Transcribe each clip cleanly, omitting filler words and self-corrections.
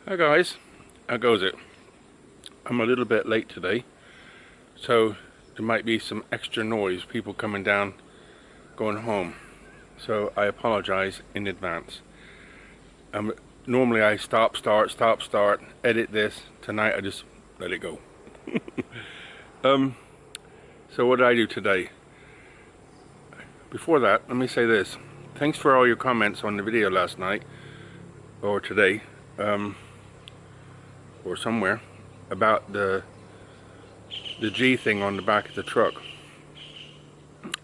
Hi guys, how goes it? I'm a little bit late today, so there might be some extra noise, people coming down, going home. So I apologize in advance. Normally I stop, start, edit this. Tonight I just let it go. So what did I do today? Before that, let me say this. Thanks for all your comments on the video last night, or today, or somewhere, about the G thing on the back of the truck.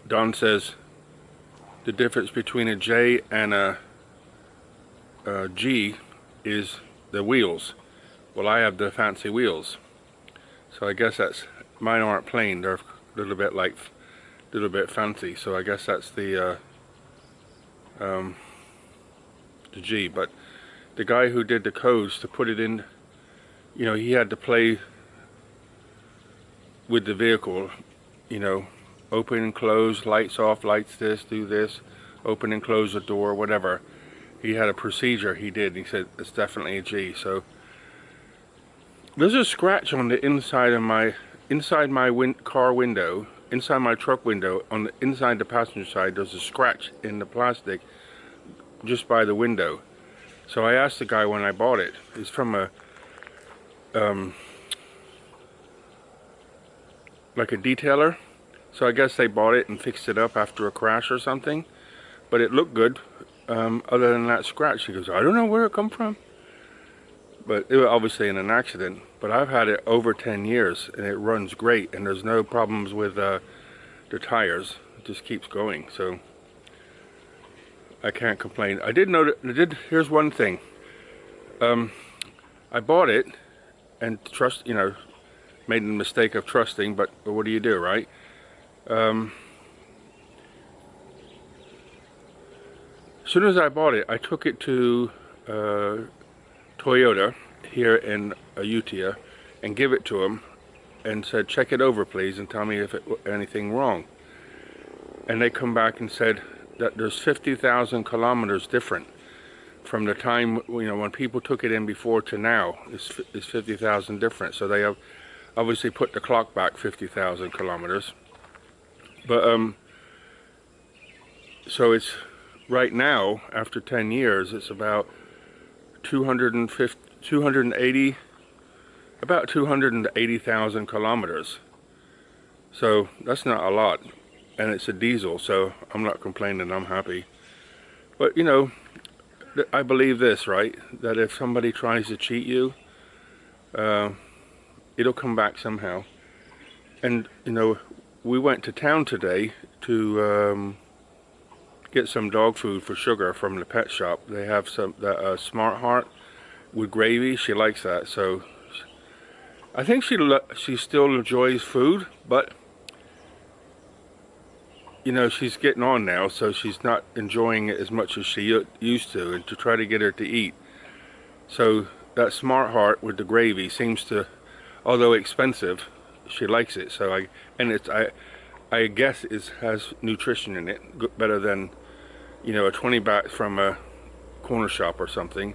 Don says the difference between a J and a G is the wheels. Well, I have the fancy wheels, so I guess that's, mine aren't plain, they're a little bit fancy, so I guess that's the G. But the guy who did the codes to put it in, you know, he had to play with the vehicle, you know, open and close, lights off, lights this, do this, open and close the door, whatever. He had a procedure he did. He said it's definitely a G. So there's a scratch on the inside of my car window, inside my truck window, on the inside the passenger side. There's a scratch in the plastic just by the window. So I asked the guy when I bought it. It's from a like a detailer, so I guess they bought it and fixed it up after a crash or something, but it looked good, other than that scratch. He goes, I don't know where it come from, but it was obviously in an accident. But I've had it over 10 years and it runs great, and there's no problems with the tires. It just keeps going, so I can't complain. I did know that, here's one thing. I bought it and made the mistake of trusting, but what do you do, right? As soon as I bought it, I took it to Toyota here in Utia and give it to them and said, check it over please and tell me if anything wrong. And they come back and said that there's 50,000 kilometers different from the time, you know, when people took it in before to now. It's 50,000 different. So they have obviously put the clock back 50,000 kilometers. But so it's right now, after 10 years, it's about 280,000 kilometers. So that's not a lot, and it's a diesel, so I'm not complaining, I'm happy. But you know, I believe this, right? That if somebody tries to cheat you, it'll come back somehow. And you know, we went to town today to get some dog food for Sugar from the pet shop. They have some Smart Heart with gravy. She likes that, so I think she still enjoys food, but you know, she's getting on now, so she's not enjoying it as much as she used to, and to try to get her to eat. So that Smart Heart with the gravy seems to, although expensive, she likes it. So I guess it has nutrition in it, better than, you know, a 20 baht from a corner shop or something.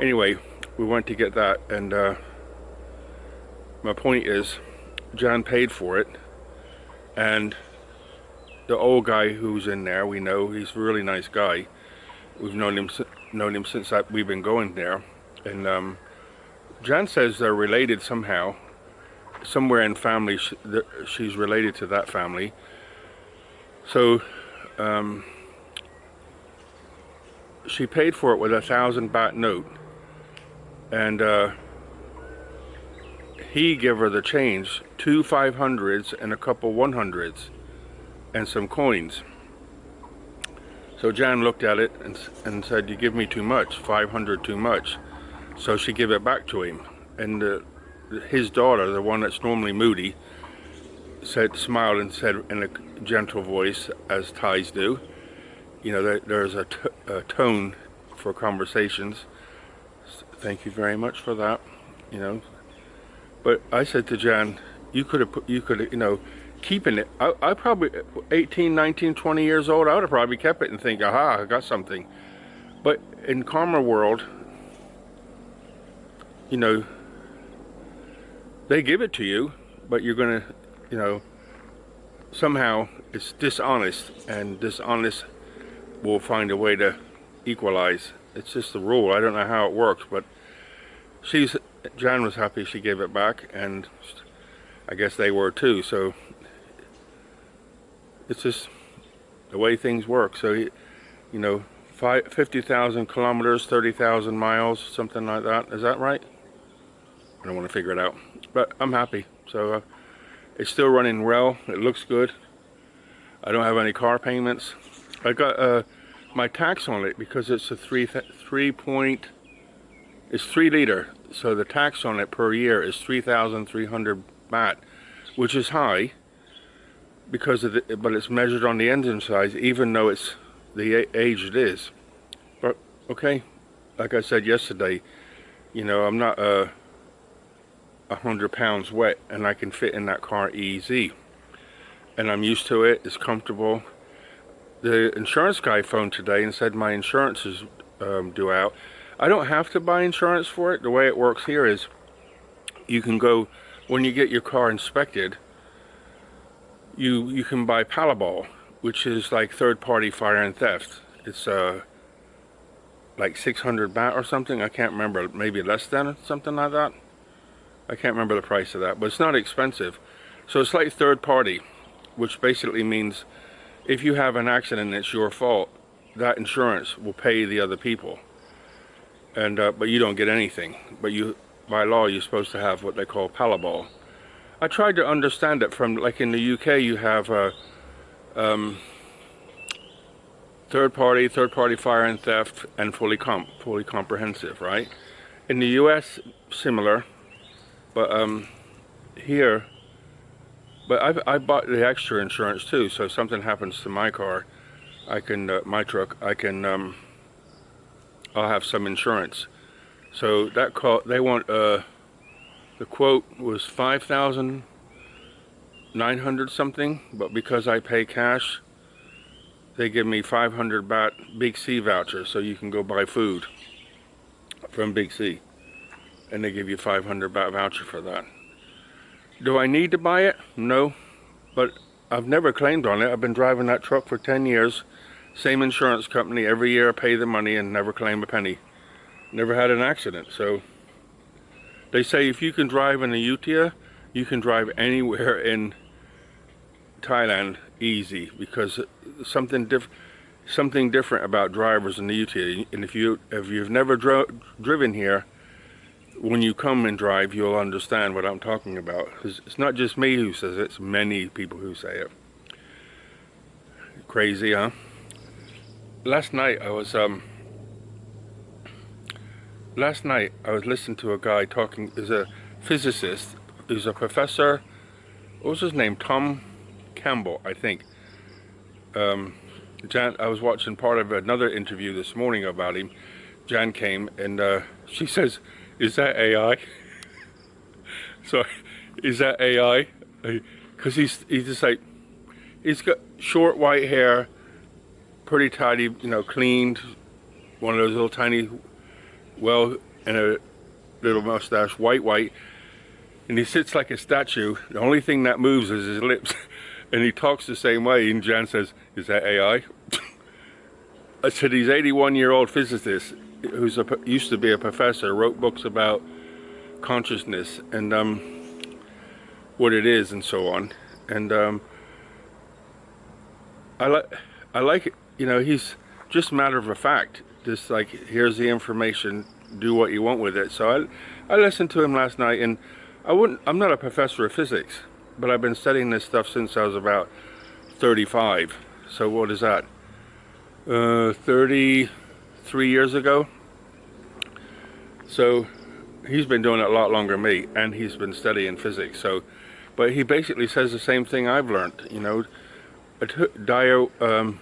Anyway, we went to get that, and my point is, John paid for it, and the old guy who's in there, we know he's a really nice guy. We've known him since we've been going there, and John says they're related somehow, somewhere in family. She's related to that family. So she paid for it with a 1,000 baht note, and he gave her the change, 2 500s and a couple 100s and some coins. So Jan looked at it and said, you give me too much, 500 too much. So she gave it back to him, and his daughter, the one that's normally moody, smiled and said in a gentle voice, as Thais do, you know, there's a tone for conversations. Thank you very much for that, you know. But I said to Jan, you could have, you know, keeping it. I probably 18, 19, 20 years old, I would have probably kept it and think, aha, I got something. But in karma world, you know, they give it to you, but you're gonna, you know, somehow it's dishonest, and dishonest will find a way to equalize. It's just the rule. I don't know how it works, but Jan was happy she gave it back, and I guess they were too. So it's just the way things work. So, you know, 50,000 kilometers, 30,000 miles, something like that. Is that right? I don't want to figure it out, but I'm happy. So it's still running well. It looks good. I don't have any car payments. I got my tax on it because it's a 3 liter. So the tax on it per year is 3,300 baht, which is high because of but it's measured on the engine size, even though it's the age it is. But okay, like I said yesterday, you know, I'm not 100 pounds wet, and I can fit in that car easy, and I'm used to it. It's comfortable. The insurance guy phoned today and said my insurance is due out. I don't have to buy insurance for it. The way it works here is you can go, when you get your car inspected, you can buy Palabol, which is like third-party fire and theft. It's like 600 baht or something. I can't remember, maybe less than, something like that. I can't remember the price of that, but it's not expensive. So it's like third party, which basically means if you have an accident and it's your fault, that insurance will pay the other people. And but you don't get anything. But you, by law, you're supposed to have what they call Palabol. I tried to understand it from, like in the UK, you have third party fire and theft, and fully comprehensive, right? In the US, similar. But here, but I bought the extra insurance too, so if something happens to my car, I can, my truck, I can, I'll have some insurance. So that they want, the quote was 5,900 something, but because I pay cash, they give me 500 baht Big C voucher, so you can go buy food from Big C. And they give you 500 baht voucher for that. Do I need to buy it? No, but I've never claimed on it. I've been driving that truck for 10 years. Same insurance company. Every year I pay the money and never claim a penny. Never had an accident. So they say if you can drive in the Utia, you can drive anywhere in Thailand easy, because something different about drivers in the Utia. And if you've never driven here, when you come and drive, you'll understand what I'm talking about. It's not just me who says it, it's many people who say it. Crazy, huh? Last night I was listening to a guy talking. Is a physicist. He's a professor. What was his name? Tom Campbell, I think. Jan, I was watching part of another interview this morning about him. Jan came and she says, "Is that AI?" Sorry, is that AI? Because he's just like, he's got short white hair, pretty tidy, you know, cleaned, one of those little tiny, well, and a little mustache, white, and he sits like a statue. The only thing that moves is his lips, and he talks the same way. And Jan says, "Is that AI?" I said, he's 81-year-old physicist who's used to be a professor, wrote books about consciousness and what it is and so on. And I like it, you know, he's just matter of fact, just like, here's the information, do what you want with it. So I listened to him last night, and I'm not a professor of physics, but I've been studying this stuff since I was about 35. So what is that? 33 years ago. So he's been doing it a lot longer than me, and he's been studying physics. So, but he basically says the same thing I've learned. You know,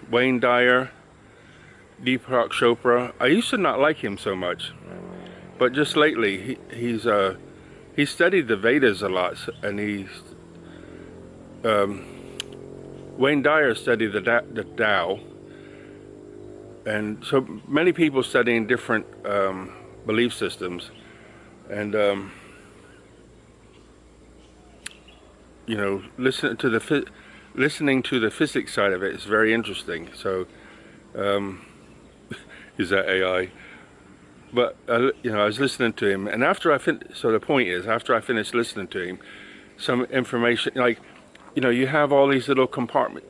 Wayne Dyer, Deepak Chopra. I used to not like him so much, but just lately he studied the Vedas a lot, and Wayne Dyer studied the Tao, and so many people studying different belief systems And you know, listening to the physics side of it is very interesting. So, is that AI? But you know, I was listening to him, and after I so the point is, after I finished listening to him, some information, like, you know, you have all these little compartments.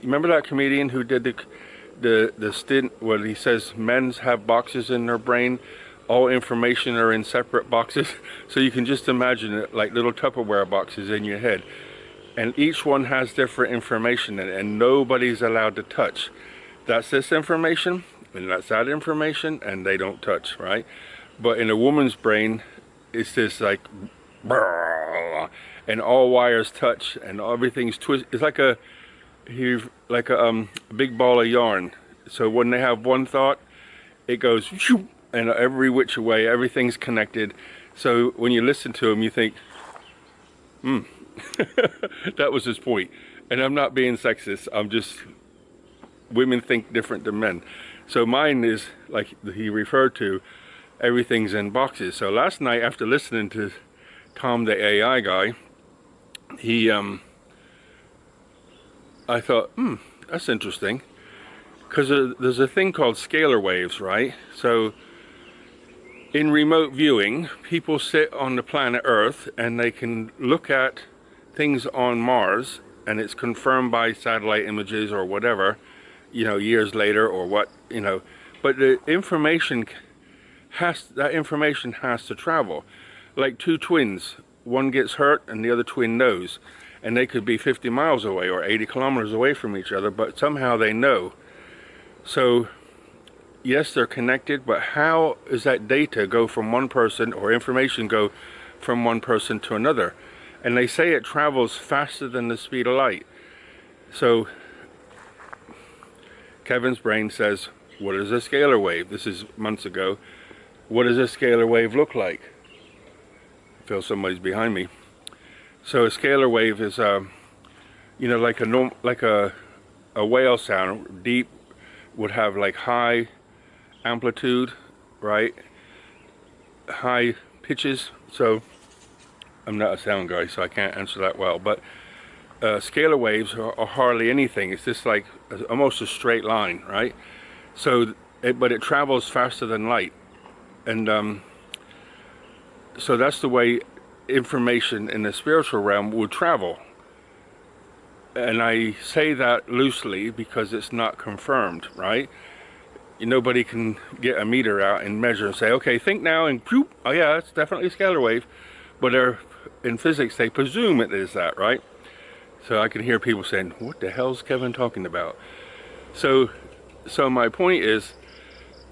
Remember that comedian who did the stint where he says men's have boxes in their brain, all information are in separate boxes. So you can just imagine it like little Tupperware boxes in your head, and each one has different information in it, and nobody's allowed to touch. That's this information, and that's that information, and they don't touch, right? But in a woman's brain, it's this like, and all wires touch, and everything's twisted. It's like a big ball of yarn. So when they have one thought, it goes and every which way, everything's connected. So when you listen to him, you think, that was his point. And I'm not being sexist. I'm just, women think different than men. So mine is, like he referred to, everything's in boxes. So last night, after listening to Tom, the AI guy, I thought, that's interesting. Because there's a thing called scalar waves, right? So in remote viewing, people sit on the planet Earth and they can look at things on Mars, and it's confirmed by satellite images or whatever, you know, years later or what, you know. But the information has to travel. Like two twins, one gets hurt and the other twin knows, and they could be 50 miles away or 80 kilometers away from each other, but somehow they know. So yes, they're connected, but how does that data go from one person, or information go from one person to another? And they say it travels faster than the speed of light. So Kevin's brain says, what is a scalar wave? This is months ago. What does a scalar wave look like? I feel somebody's behind me. So a scalar wave is, you know, like a whale sound, deep, would have like high amplitude, right? High pitches. So I'm not a sound guy, so I can't answer that well. But scalar waves are hardly anything. It's just like almost a straight line, right? So, but it travels faster than light, and so that's the way information in the spiritual realm would travel. And I say that loosely because it's not confirmed, right? Nobody can get a meter out and measure and say, okay, think now, and whoop, oh yeah, it's definitely a scalar wave. But in physics, they presume it is that, right? So I can hear people saying, what the hell's Kevin talking about? So my point is,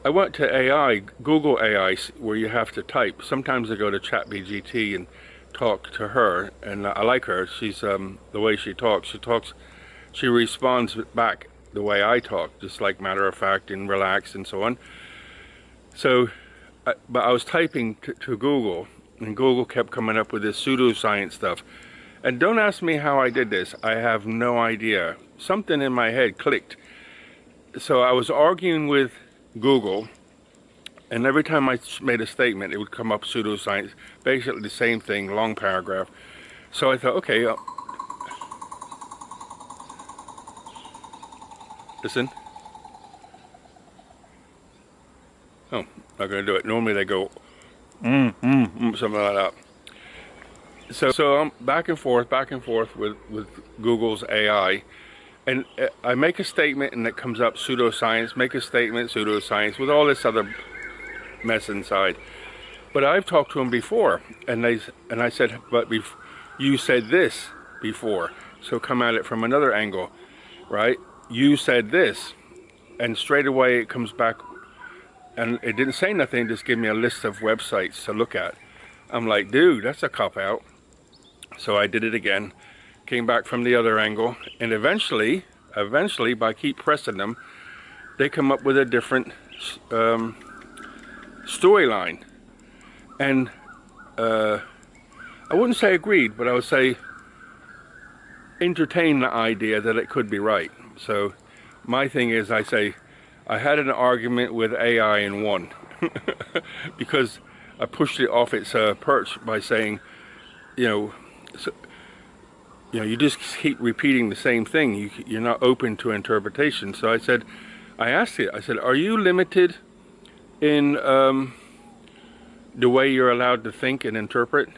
I went to AI, Google AI, where you have to type. Sometimes I go to ChatGPT and talk to her, and I like her. She's the way she talks. She responds back the way I talk, just like matter of fact and relaxed and so on. So, but I was typing to Google, and Google kept coming up with this pseudoscience stuff. And don't ask me how I did this. I have no idea. Something in my head clicked. So I was arguing with Google, and every time I made a statement, it would come up pseudoscience, basically the same thing, long paragraph. So I thought, okay, listen. Oh, not gonna do it. Normally they go, something like that. So I'm back and forth with Google's AI. And I make a statement and it comes up pseudoscience, make a statement, pseudoscience, with all this other mess inside. But I've talked to them before, and I said, but you said this before, so come at it from another angle, right? You said this, and straight away it comes back, and it didn't say nothing, just give me a list of websites to look at. I'm like, dude, that's a cop-out. So I did it again. Came back from the other angle, and eventually by keep pressing them, they come up with a different storyline. And I wouldn't say agreed, but I would say entertain the idea that it could be right. So my thing is, I say I had an argument with AI and won. Because I pushed it off its perch by saying, you know, so, you just keep repeating the same thing. You're not open to interpretation. So I asked it, I said, are you limited in the way you're allowed to think and interpret?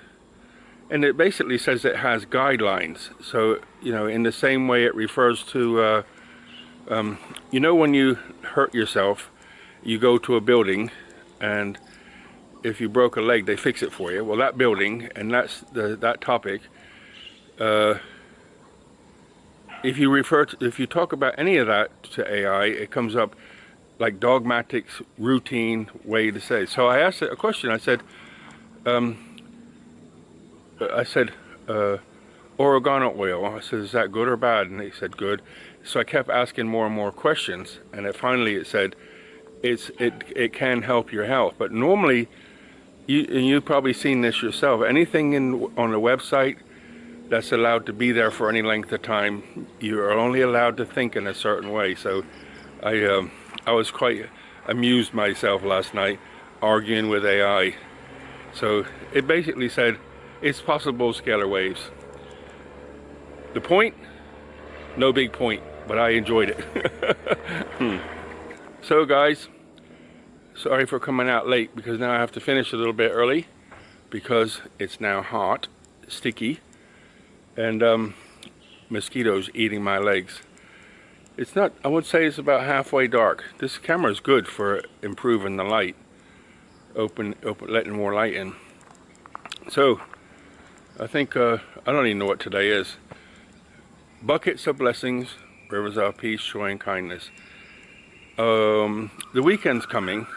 And it basically says it has guidelines. So, in the same way it refers to, when you hurt yourself, you go to a building, and if you broke a leg, they fix it for you. Well, that building, and that's that topic, if you talk about any of that to AI, it comes up like dogmatic, routine way to say. So I asked it a question. I said, oregano oil. I said, is that good or bad? And they said, good. So I kept asking more and more questions, and finally it said, it can help your health. But normally, you've probably seen this yourself, anything on the website that's allowed to be there for any length of time, you are only allowed to think in a certain way. So I was quite amused myself last night arguing with AI. So it basically said it's possible scalar waves. The point? No big point, but I enjoyed it. So guys, sorry for coming out late, because now I have to finish a little bit early because it's now hot, sticky, and mosquitoes eating my legs. It's not, I would say it's about halfway dark. This camera is good for improving the light, letting more light in. So I think, I don't even know what today is. Buckets of blessings, rivers of peace, joy, and kindness. The weekend's coming,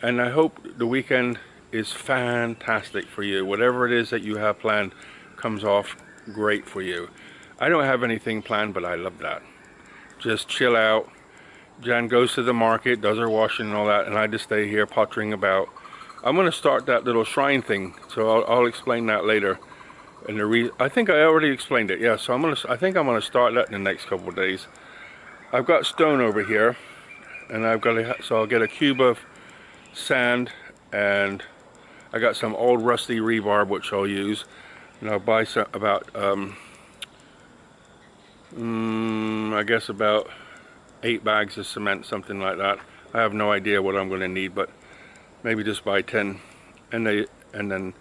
and I hope the weekend is fantastic for you. Whatever it is that you have planned comes off great for you. I don't have anything planned, but I love that. Just chill out. Jan goes to the market, does her washing and all that, and I just stay here pottering about. I'm going to start that little shrine thing, so I'll explain that later. And I think I already explained it. Yeah, so I think I'm going to start that in the next couple of days. I've got stone over here, and so I'll get a cube of sand, and I got some old rusty rebarb which I'll use, and I'll buy some about I guess about 8 bags of cement, something like that. I have no idea what I'm going to need, but maybe just buy 10, and then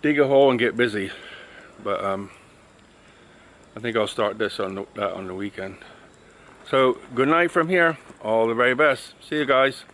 dig a hole and get busy. But I think I'll start this on the weekend. So good night from here. All the very best. See you guys.